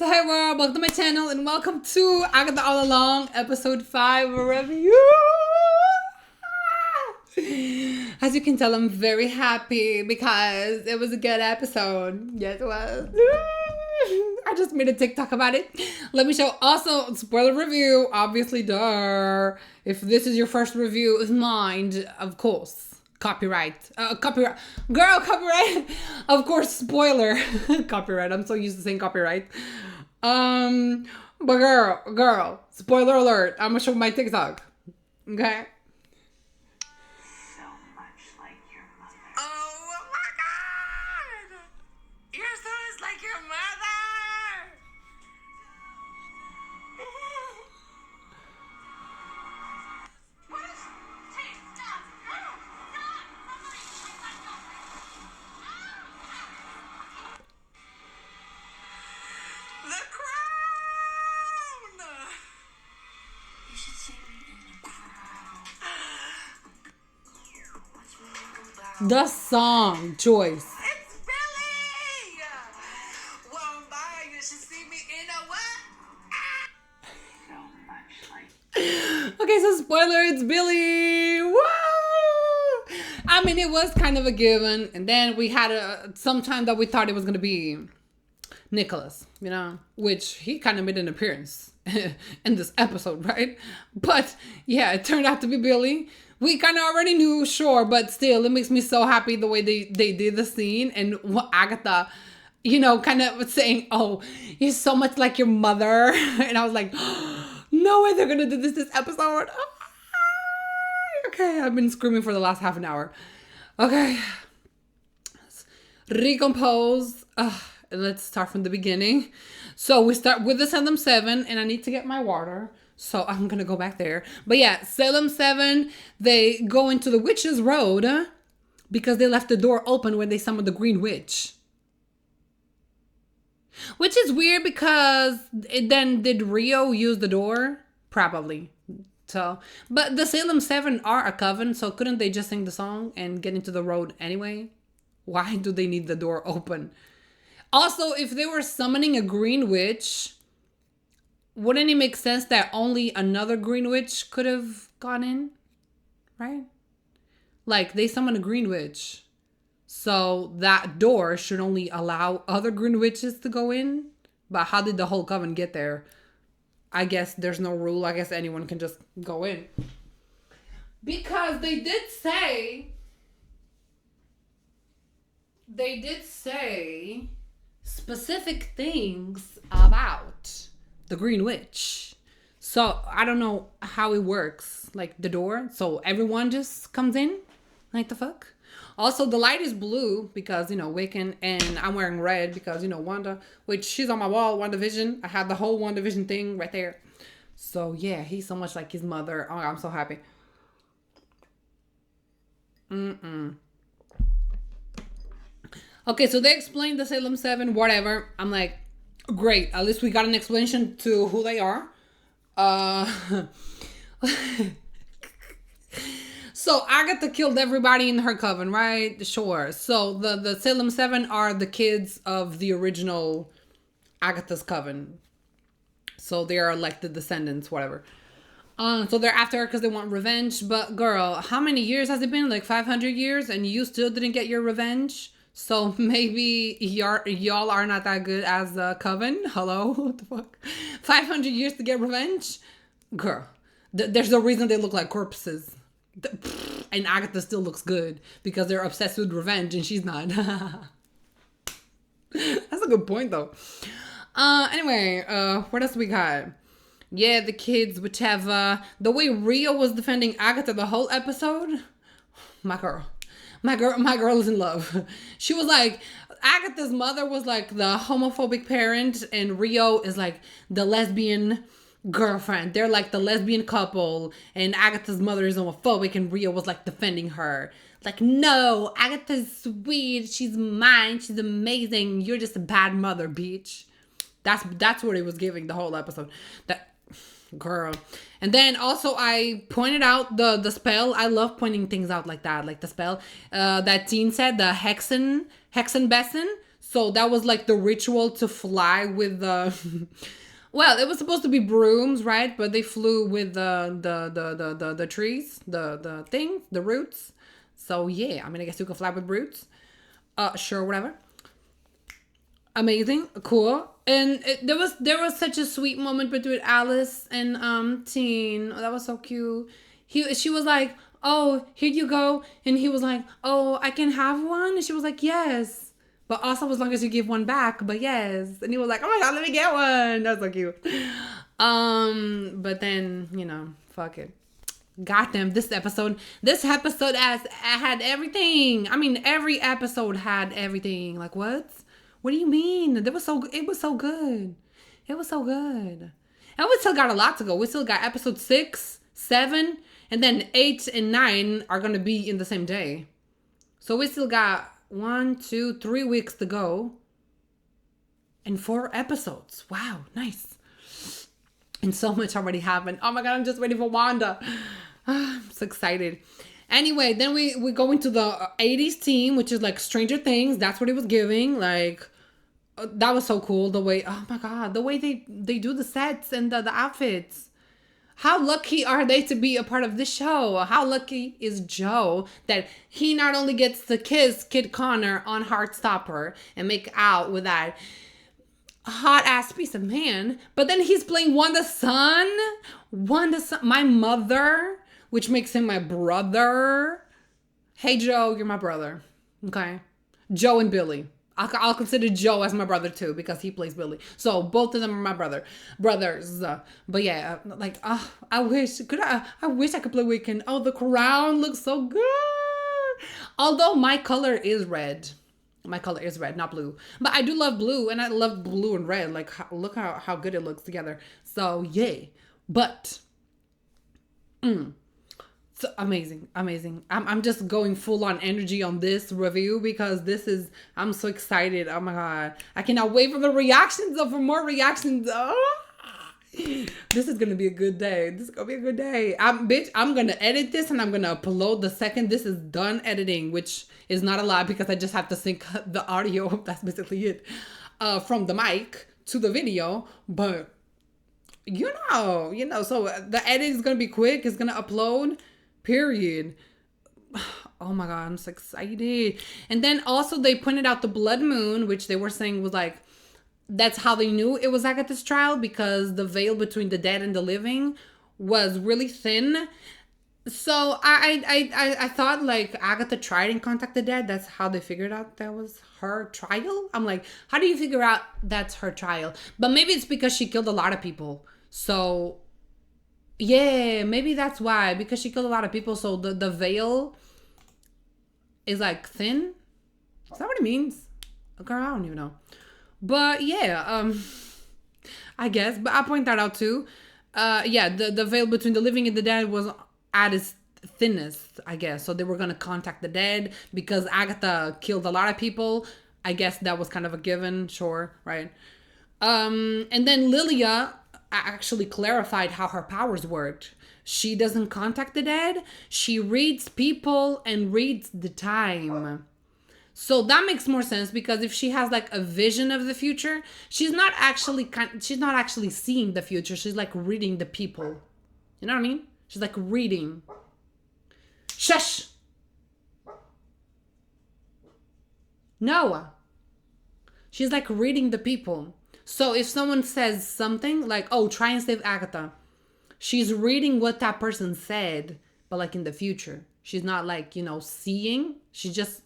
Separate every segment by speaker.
Speaker 1: So hi world, welcome to my channel and welcome to Agatha All Along, episode 5 review. As you can tell, I'm very happy because it was a good episode. Yes, it was. I just made a TikTok about it. Let me show. Also, spoiler review, obviously, duh. If this is your first review of mine, of course. Copyright. Copyright. Girl, copyright. Of course, spoiler. Copyright. I'm so used to saying copyright. But girl, spoiler alert. I'm gonna show my TikTok. Okay?
Speaker 2: So much like your mother.
Speaker 1: Oh my god! Your son is like your mother! The crown!
Speaker 2: You should see me in the crowd. What's me about?
Speaker 1: The song choice.
Speaker 3: It's Billy! Well, bye. You should see me in a what?
Speaker 2: So much like.
Speaker 1: Okay, so spoiler, it's Billy. Woo! I mean, it was kind of a given, and then we had some time that we thought it was gonna be Nicholas, you know, which he kind of made an appearance in this episode, right? But yeah, it turned out to be Billy. We kind of already knew, sure, but still, it makes me so happy the way they did the scene and what Agatha, you know, kind of saying, "Oh, you're so much like your mother," and I was like, "No way, they're gonna do this episode." Okay, I've been screaming for the last half an hour. Okay, recompose. Let's start from the beginning. So we start with the Salem 7, and I need to get my water. So I'm going to go back there. But yeah, Salem 7, they go into the witch's road because they left the door open when they summoned the Green Witch. Which is weird because then did Rio use the door? Probably. So, but the Salem 7 are a coven, so couldn't they just sing the song and get into the road anyway? Why do they need the door open? Also, if they were summoning a Green Witch, wouldn't it make sense that only another Green Witch could have gone in? Right? Like, they summoned a Green Witch. So that door should only allow other Green Witches to go in. But how did the whole coven get there? I guess there's no rule. I guess anyone can just go in. Because they did say specific things about the Green Witch. So I don't know how it works, like the door. So everyone just comes in, like the fuck. Also, the light is blue because, you know, Wiccan, and I'm wearing red because, you know, Wanda, which she's on my wall, WandaVision. I had the whole WandaVision thing right there. So yeah, he's so much like his mother. Oh, I'm so happy. Okay, so they explained the Salem 7, whatever. I'm like, great. At least we got an explanation to who they are. So Agatha killed everybody in her coven, right? Sure. So the Salem 7 are the kids of the original Agatha's coven. So they are like the descendants, whatever. So they're after her because they want revenge. But girl, how many years has it been? Like 500 years, and you still didn't get your revenge? So maybe y'all are not that good as a coven. Hello? What the fuck? 500 years to get revenge? Girl, there's a reason they look like corpses. And Agatha still looks good because they're obsessed with revenge and she's not. That's a good point though. Anyway, what else we got? Yeah, the kids, whichever. The way Rio was defending Agatha the whole episode. My girl is in love. She was like, Agatha's mother was like the homophobic parent, and Rio is like the lesbian girlfriend. They're like the lesbian couple, and Agatha's mother is homophobic, and Rio was like defending her. Like, no, Agatha's sweet. She's mine. She's amazing. You're just a bad mother, bitch. That's what it was giving the whole episode. That girl. And then also I pointed out the spell. I love pointing things out like that, like the spell that Teen said, the Hexen Besson. So that was like the ritual to fly with the well, it was supposed to be brooms, right? But they flew with the trees, the things, the roots. So yeah, I mean, I guess you could fly with roots. Sure, whatever. Amazing, cool. And there was such a sweet moment between Alice and Teen. Oh, that was so cute. She was like, "Oh, here you go," and he was like, "Oh, I can have one," and she was like, "Yes." But also, as long as you give one back, but yes. And he was like, "Oh my god, let me get one." That's so cute. But then, fuck it. Goddamn, this episode has had everything. I mean, every episode had everything. Like what? What do you mean? It was so good. It was so good. And we still got a lot to go. We still got episode 6, 7, and then 8 and 9 are gonna be in the same day. So we still got 1, 2, 3 weeks to go. And 4 episodes. Wow, nice. And so much already happened. Oh my god, I'm just waiting for Wanda. I'm so excited. Anyway, then we go into the 80s team, which is like Stranger Things. That's what it was giving. Like, that was so cool. The way, oh my god, the way they do the sets and the outfits. How lucky are they to be a part of this show? How lucky is Joe that he not only gets to kiss Kid Connor on Heartstopper and make out with that hot ass piece of man, but then he's playing Wanda's son, my mother, which makes him my brother. Hey Joe, you're my brother. Okay, Joe and Billy. I'll consider Joe as my brother too because he plays Billy. So both of them are my brothers. But yeah, like I wish I could play Weekend. Oh, The Crown looks so good. Although my color is red. My color is red, not blue. But I do love blue, and I love blue and red. Like, look how good it looks together. So, yay. But, so amazing. I'm just going full on energy on this review because I'm so excited. Oh my god. I cannot wait for the reactions, for more reactions. Oh. This is gonna be a good day. I'm gonna edit this and I'm gonna upload the second this is done editing, which is not a lot because I just have to sync the audio. That's basically it. From the mic to the video, but so the edit is gonna be quick. It's gonna upload. Period. Oh my god, I'm so excited. And then also they pointed out the blood moon, which they were saying was like, that's how they knew it was Agatha's trial because the veil between the dead and the living was really thin. So I thought like Agatha tried and contact the dead. That's how they figured out that was her trial. I'm like, how do you figure out that's her trial? But maybe it's because she killed a lot of people. So yeah, maybe that's why, because she killed a lot of people. So the veil is like thin. Is that what it means? Girl, I don't even know. But yeah, I guess. But I'll point that out too. Yeah, the veil between the living and the dead was at its thinnest, I guess. So they were gonna contact the dead because Agatha killed a lot of people. I guess that was kind of a given, sure, right? And then Lilia actually clarified how her powers worked. She doesn't contact the dead. She reads people and reads the time. So that makes more sense because if she has like a vision of the future, she's not actually seeing the future. She's like reading the people. You know what I mean? She's like reading. Shush. No. She's like reading the people. So if someone says something like, "Oh, try and save Agatha," she's reading what that person said, but like in the future. She's not like, seeing. She's just,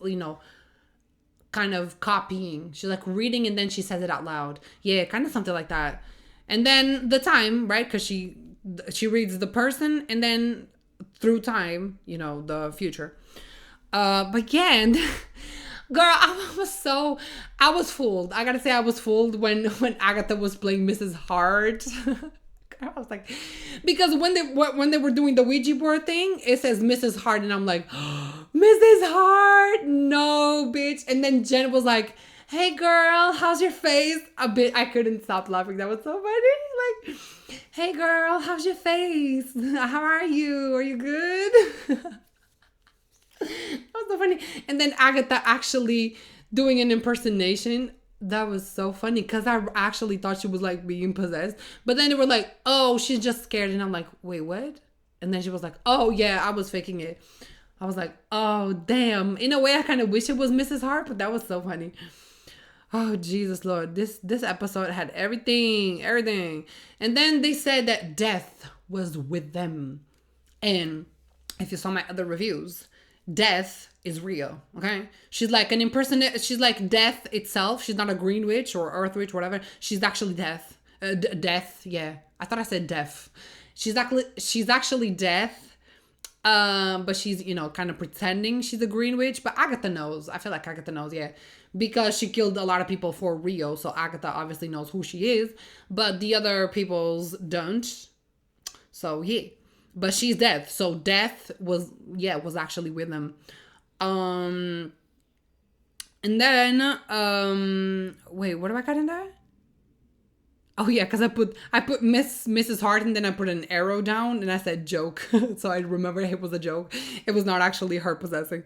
Speaker 1: kind of copying. She's like reading and then she says it out loud. Yeah, kind of something like that. And then the time, right? Because she reads the person and then through time, the future. But yeah, and girl, I was fooled. I gotta say I was fooled when Agatha was playing Mrs. Hart. I was like, because when they were doing the Ouija board thing, it says Mrs. Hart, and I'm like, Mrs. Hart, no, bitch. And then Jen was like, "Hey, girl, how's your face?" I couldn't stop laughing. That was so funny. Like, "Hey, girl, how's your face? How are you? Are you good?" That was so funny. And then Agatha actually doing an impersonation. That was so funny because I actually thought she was like being possessed. But then they were like, oh, she's just scared. And I'm like, wait, what? And then she was like, oh, yeah, I was faking it. I was like, oh, damn. In a way, I kind of wish it was Mrs. Hart, but that was so funny. Oh, Jesus, Lord. This episode had everything. And then they said that death was with them. And if you saw my other reviews, death is real, okay? She's like an impersonate. She's like death itself. She's not a green witch or earth witch, whatever. She's actually death. Death, yeah. I thought I said deaf. She's actually death. But she's, kind of pretending she's a green witch. But Agatha knows. I feel like Agatha knows, yeah. Because she killed a lot of people for Rio. So Agatha obviously knows who she is. But the other peoples don't. So, yeah. But she's death. So death was actually with them. And then, wait, what do I got in there? Oh yeah, because I put Mrs. Hart and then I put an arrow down and I said joke. So I remember it was a joke. It was not actually her possessing.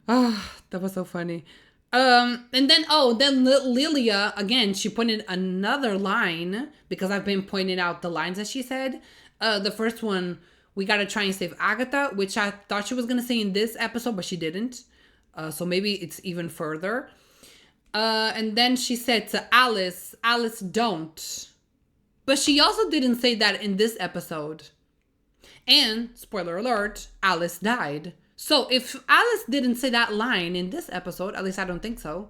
Speaker 1: Oh, that was so funny. And then Lilia, again, she put in another line because I've been pointing out the lines that she said. The first one, we gotta try and save Agatha, which I thought she was gonna say in this episode, but she didn't. So maybe it's even further. And then she said to Alice, don't. But she also didn't say that in this episode. And, spoiler alert, Alice died. So if Alice didn't say that line in this episode, at least I don't think so.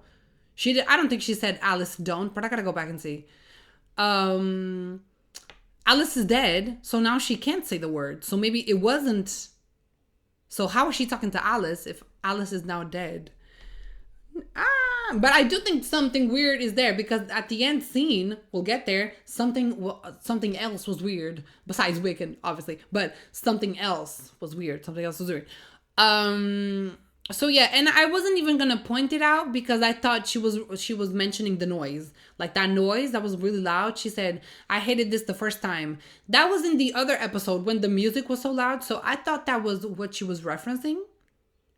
Speaker 1: I don't think she said Alice don't, but I gotta go back and see. Alice is dead, so now she can't say the word. So maybe it wasn't. So how is she talking to Alice if Alice is now dead? But I do think something weird is there because at the end scene, we'll get there, something else was weird besides Wiccan, obviously, but something else was weird. So yeah, and I wasn't even gonna point it out because I thought she was mentioning the noise, like that noise that was really loud. She said, I hated this the first time. That was in the other episode when the music was so loud. So I thought that was what she was referencing.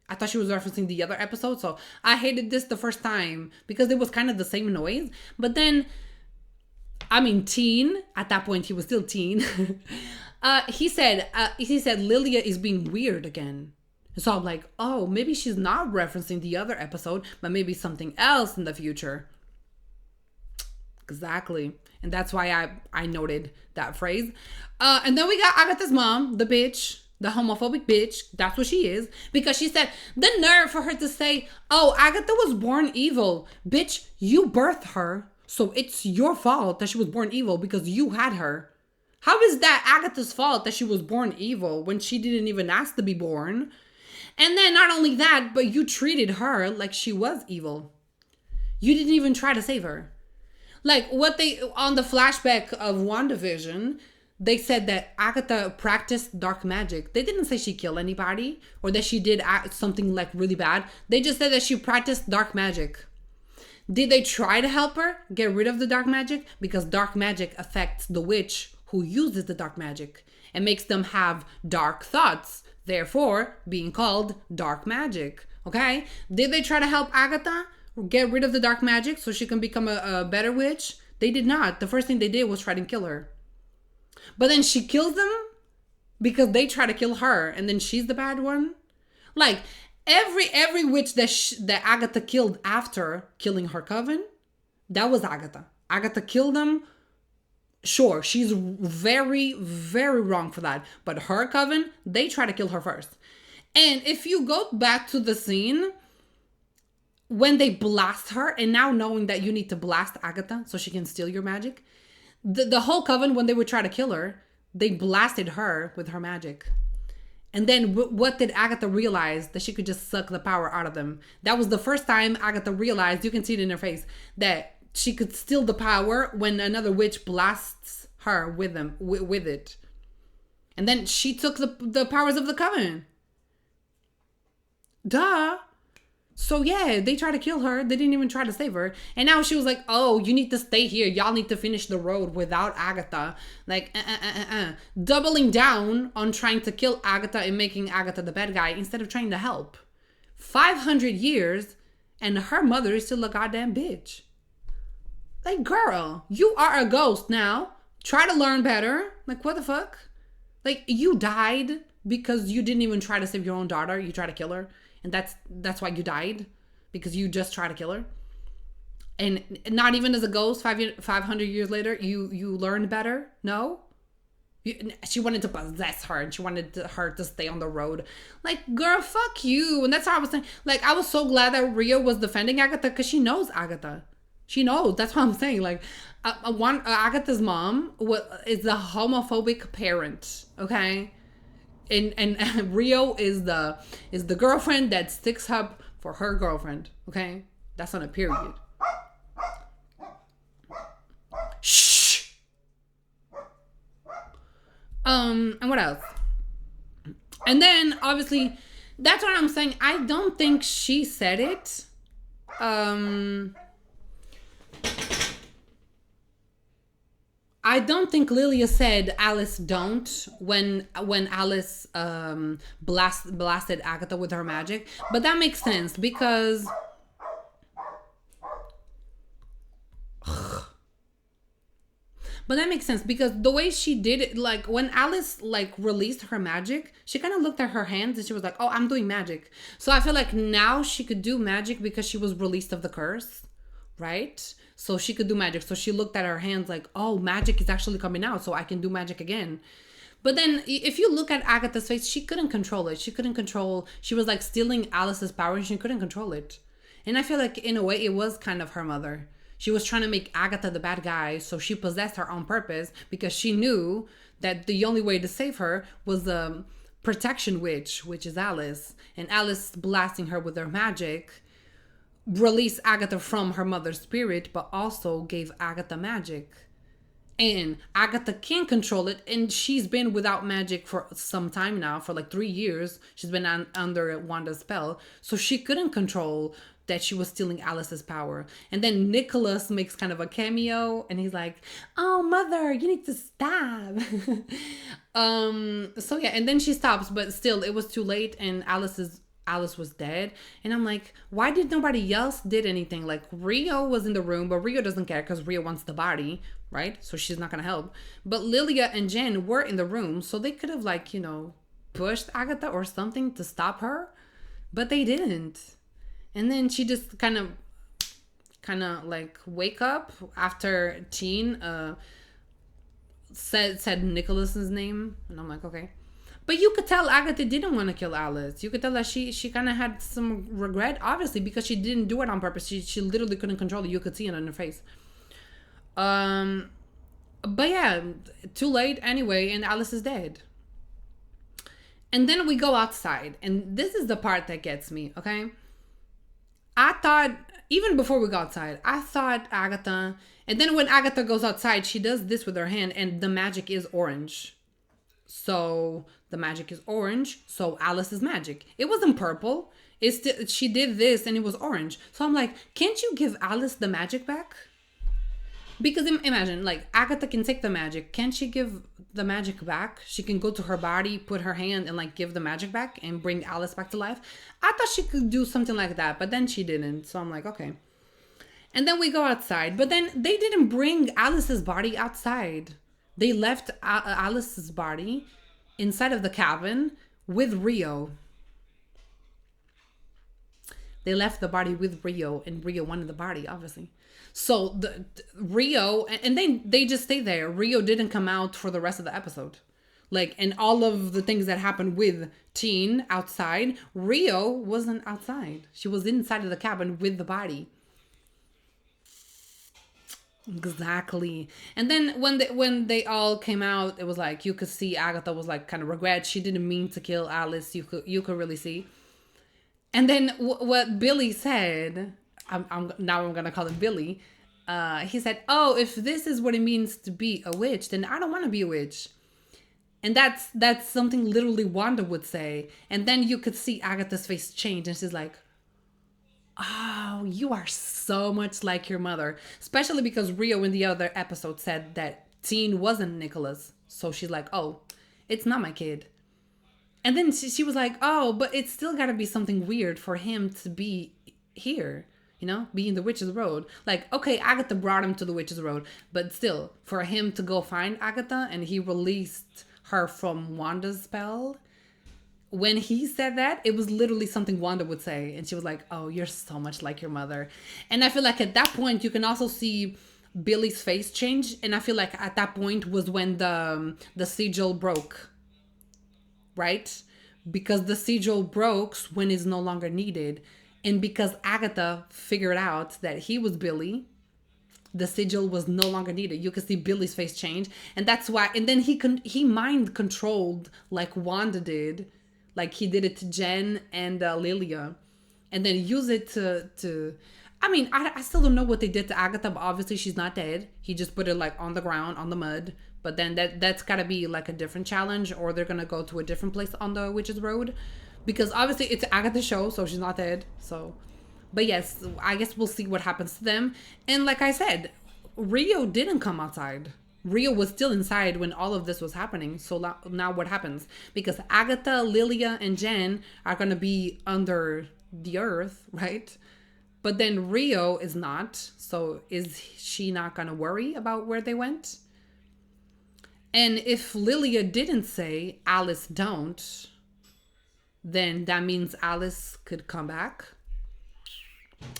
Speaker 1: I thought she was referencing the other episode. So I hated this the first time because it was kind of the same noise. But then, teen, at that point, he was still teen. He said Lilia is being weird again. So I'm like, oh, maybe she's not referencing the other episode, but maybe something else in the future. Exactly. And that's why I noted that phrase. And then we got Agatha's mom, the bitch. The homophobic bitch, that's what she is. Because she said, the nerve for her to say, oh, Agatha was born evil. Bitch, you birthed her. So it's your fault that she was born evil because you had her. How is that Agatha's fault that she was born evil when she didn't even ask to be born? And then not only that, but you treated her like she was evil. You didn't even try to save her. Like on the flashback of WandaVision, they said that Agatha practiced dark magic. They didn't say she killed anybody or that she did something like really bad. They just said that she practiced dark magic. Did they try to help her get rid of the dark magic? Because dark magic affects the witch who uses the dark magic and makes them have dark thoughts, therefore being called dark magic. Okay? Did they try to help Agatha get rid of the dark magic so she can become a better witch? They did not. The first thing they did was try to kill her. But then she kills them because they try to kill her and then she's the bad one. Like every witch that Agatha killed after killing her coven, that was Agatha. Agatha killed them. Sure, she's very, very wrong for that. But her coven, they try to kill her first. And if you go back to the scene when they blast her, and now knowing that you need to blast Agatha so she can steal your magic, the whole coven, when they would try to kill her, they blasted her with her magic. And then what did Agatha realize? That she could just suck the power out of them. That was the first time Agatha realized, you can see it in her face, that she could steal the power when another witch blasts her with it. And then she took the powers of the coven. Duh. So yeah, they tried to kill her. They didn't even try to save her. And now she was like, oh, you need to stay here. Y'all need to finish the road without Agatha. Like, doubling down on trying to kill Agatha and making Agatha the bad guy instead of trying to help. 500 years and her mother is still a goddamn bitch. Like, girl, you are a ghost now. Try to learn better. Like, what the fuck? Like, you died because you didn't even try to save your own daughter. You tried to kill her. And that's why you died. Because you just tried to kill her. And not even as a ghost, 500 years later, you learned better? No? She wanted to possess her and she wanted her to stay on the road. Like, girl, fuck you. And that's how I was saying. Like, I was so glad that Rio was defending Agatha because she knows Agatha. She knows. That's what I'm saying. Like, Agatha's mom is a homophobic parent. Okay, and Rio is the girlfriend that sticks up for her girlfriend. Okay, that's on a period. Shh. And what else? And then obviously, that's what I'm saying. I don't think she said it. I don't think Lilia said Alice don't when Alice blasted Agatha with her magic, but that makes sense because the way she did it, like when Alice like released her magic, she kind of looked at her hands and she was like, "Oh, I'm doing magic." So I feel like now she could do magic because she was released of the curse, right? So she could do magic. So she looked at her hands like, oh, magic is actually coming out, so I can do magic again. But then if you look at Agatha's face, she couldn't control it. She was like stealing Alice's power and she couldn't control it. And I feel like in a way it was kind of her mother. She was trying to make Agatha the bad guy, so she possessed her on purpose because she knew that the only way to save her was the protection witch, which is Alice. And Alice blasting her with her magic released Agatha from her mother's spirit, but also gave Agatha magic. And Agatha can't control it, and she's been without magic for some time now, for like 3 years. She's been under Wanda's spell, so she couldn't control that she was stealing Alice's power. And then Nicholas makes kind of a cameo, and he's like, "Oh, mother, you need to stop." So yeah, and then she stops, but still, it was too late, and Alice was dead. And I'm like, why did nobody else did anything? Like, Rio was in the room, but Rio doesn't care because Rio wants the body, right? So she's not gonna help. But Lilia and Jen were in the room, so they could have like, pushed Agatha or something to stop her, but they didn't. And then she just kind of like wake up after Teen said Nicholas's name, and I'm like, okay. But you could tell Agatha didn't want to kill Alice. You could tell that she kind of had some regret, obviously, because she didn't do it on purpose. She literally couldn't control it. You could see it on her face. But yeah, too late anyway, and Alice is dead. And then we go outside, and this is the part that gets me, okay? I thought, even before we go outside, I thought Agatha, and then when Agatha goes outside, she does this with her hand, and the magic is orange. So the magic is orange. So Alice is magic. It wasn't purple. She did this and it was orange. So I'm like, can't you give Alice the magic back? Because imagine, like, Agatha can take the magic. Can't she give the magic back? She can go to her body, put her hand, and like give the magic back and bring Alice back to life. I thought she could do something like that, but then she didn't. So I'm like, okay. And then we go outside, but then they didn't bring Alice's body outside. They left Alice's body inside of the cabin with Rio. They left the body with Rio, and Rio wanted the body, obviously. So the Rio, and they just stay there. Rio didn't come out for the rest of the episode. Like, and all of the things that happened with Teen outside, Rio wasn't outside. She was inside of the cabin with the body. Exactly. And then when they all came out, it was like you could see Agatha was like kind of regret. She didn't mean to kill Alice. You could really see. And then what Billy said, I'm gonna call him Billy. He said, "Oh, if this is what it means to be a witch, then I don't want to be a witch." And that's something literally Wanda would say. And then you could see Agatha's face change, and she's like, "Oh, you are so much like your mother." Especially because Rio in the other episode said that Teen wasn't Nicholas. So she's like, "Oh, it's not my kid." And then she was like, "Oh, but it's still gotta be something weird for him to be here." you know, being the witch's road. Like, okay, Agatha brought him to the witch's road, but still, for him to go find Agatha and he released her from Wanda's spell, when he said that, it was literally something Wanda would say. And she was like, oh, you're so much like your mother. And I feel like at that point, you can also see Billy's face change. And I feel like at that point was when the sigil broke, right? Because the sigil broke when it's no longer needed. And because Agatha figured out that he was Billy, the sigil was no longer needed. You could see Billy's face change. And that's why, and then he mind controlled like Wanda did. Like he did it to Jen and Lilia. And then use it to I mean, I still don't know what they did to Agatha, but obviously she's not dead. He just put her like on the ground, on the mud. But then that's gotta be like a different challenge, or they're gonna go to a different place on the Witch's Road. Because obviously it's Agatha's show, so she's not dead. So, but yes, I guess we'll see what happens to them. And like I said, Rio didn't come outside. Rio was still inside when all of this was happening. So now what happens? Because Agatha, Lilia, and Jen are gonna be under the earth, right? But then Rio is not. So is she not gonna worry about where they went? And if Lilia didn't say Alice don't, then that means Alice could come back.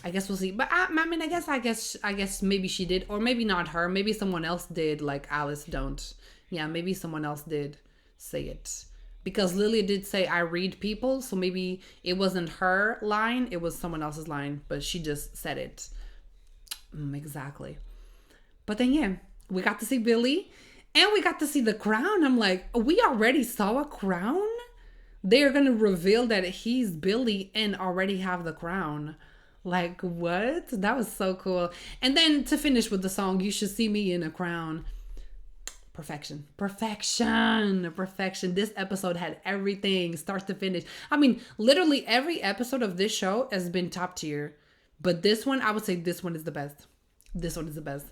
Speaker 1: I guess we'll see. But I mean, I guess maybe she did, or maybe not her. Maybe someone else did. Like Alice don't. Yeah, maybe someone else did say it, because Lilia did say I read people, so maybe it wasn't her line. It was someone else's line, but she just said it. Exactly. But then yeah, we got to see Billy, and we got to see the crown. I'm like, we already saw a crown. They are gonna reveal that he's Billy and already have the crown. Like, what? That was so cool. And then to finish with the song, You Should See Me in a Crown. Perfection. Perfection. Perfection. This episode had everything, start to finish. I mean, literally every episode of this show has been top tier. But this one, I would say this one is the best. This one is the best.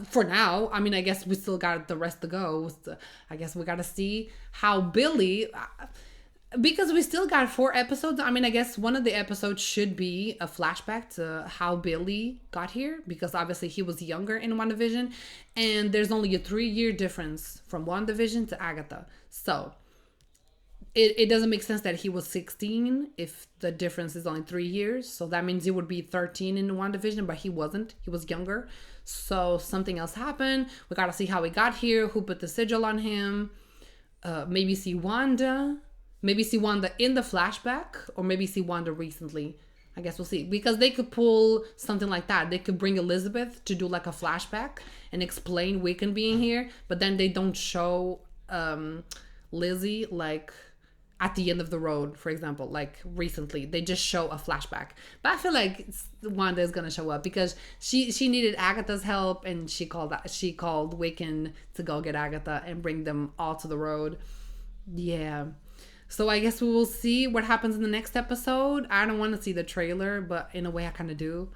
Speaker 1: For now, I mean, I guess we still got the rest to go. I guess we got to see how Billy... because we still got 4 episodes. I mean, I guess one of the episodes should be a flashback to how Billy got here, because obviously he was younger in WandaVision, and there's only a 3-year difference from WandaVision to Agatha. So it doesn't make sense that he was 16 if the difference is only 3 years. So that means he would be 13 in WandaVision, but he wasn't. He was younger. So something else happened. We got to see how he got here, who put the sigil on him. Maybe see Wanda. Maybe see Wanda in the flashback, or maybe see Wanda recently. I guess we'll see. Because they could pull something like that. They could bring Elizabeth to do like a flashback and explain Wiccan being here. But then they don't show Lizzie like at the end of the road, for example, like recently. They just show a flashback. But I feel like Wanda is going to show up because she needed Agatha's help, and she called Wiccan to go get Agatha and bring them all to the road. Yeah. So I guess we will see what happens in the next episode. I don't want to see the trailer, but in a way I kind of do.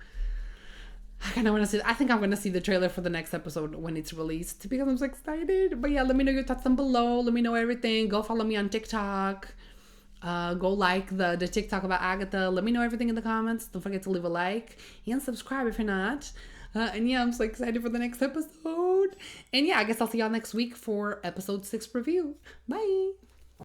Speaker 1: I kind of want to see... I think I'm going to see the trailer for the next episode when it's released, because I'm so excited. But yeah, let me know your thoughts down below. Let me know everything. Go follow me on TikTok. Go like the TikTok about Agatha. Let me know everything in the comments. Don't forget to leave a like and subscribe if you're not. And yeah, I'm so excited for the next episode. And yeah, I guess I'll see y'all next week for episode 6 review. Bye.